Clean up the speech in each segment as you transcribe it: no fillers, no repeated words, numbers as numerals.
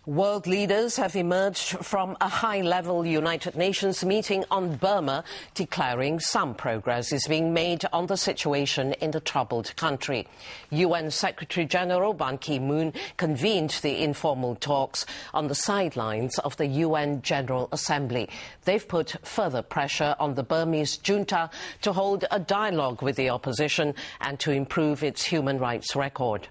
World leaders have emerged from a high-level United Nations meeting on Burma, declaring some progress is being made on the situation in the troubled country. UN Secretary-General Ban Ki-moon convened the informal talks on the sidelines of the UN General Assembly. They've put further pressure on the Burmese junta to hold a dialogue with the opposition and to improve its human rights record.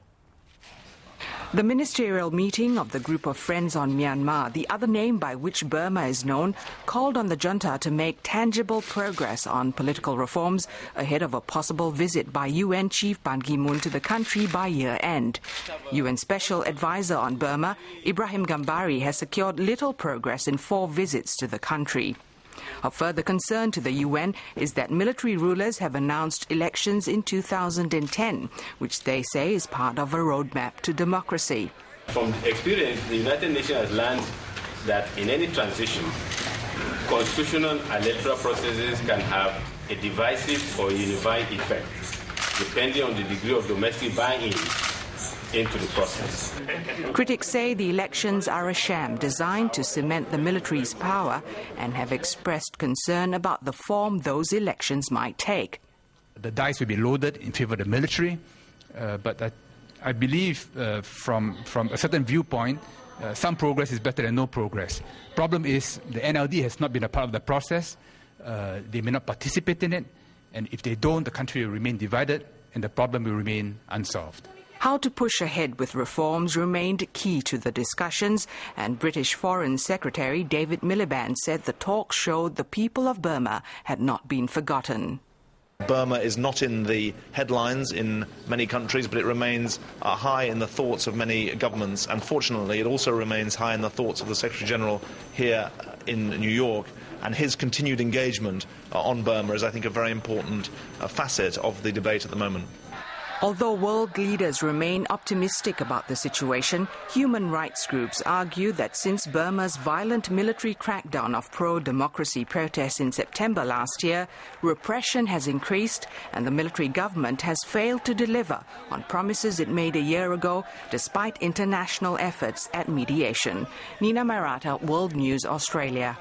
The ministerial meeting of the Group of Friends on Myanmar, the other name by which Burma is known, called on the junta to make tangible progress on political reforms ahead of a possible visit by UN Chief Ban Ki-moon to the country by year-end. UN Special Advisor on Burma, Ibrahim Gambari, has secured little progress in 4 visits to the country. Of further concern to the UN is that military rulers have announced elections in 2010, which they say is part of a roadmap to democracy. From experience, the United Nations has learned that in any transition, constitutional and electoral processes can have a divisive or unifying effect, depending on the degree of domestic buy-in into the process. Critics say the elections are a sham designed to cement the military's power and have expressed concern about the form those elections might take. The dice will be loaded in favor of the military, but I believe from a certain viewpoint, some progress is better than no progress. Problem is the NLD has not been a part of the process. They may not participate in it, and if they don't, the country will remain divided and the problem will remain unsolved. How to push ahead with reforms remained key to the discussions, and British Foreign Secretary David Miliband said the talks showed the people of Burma had not been forgotten. Burma is not in the headlines in many countries, but it remains high in the thoughts of many governments, and fortunately it also remains high in the thoughts of the Secretary-General here in New York, and his continued engagement on Burma is, I think, a very important facet of the debate at the moment. Although world leaders remain optimistic about the situation, human rights groups argue that since Burma's violent military crackdown of pro-democracy protests in September last year, repression has increased and the military government has failed to deliver on promises it made a year ago, despite international efforts at mediation. Nina Maratha, World News, Australia.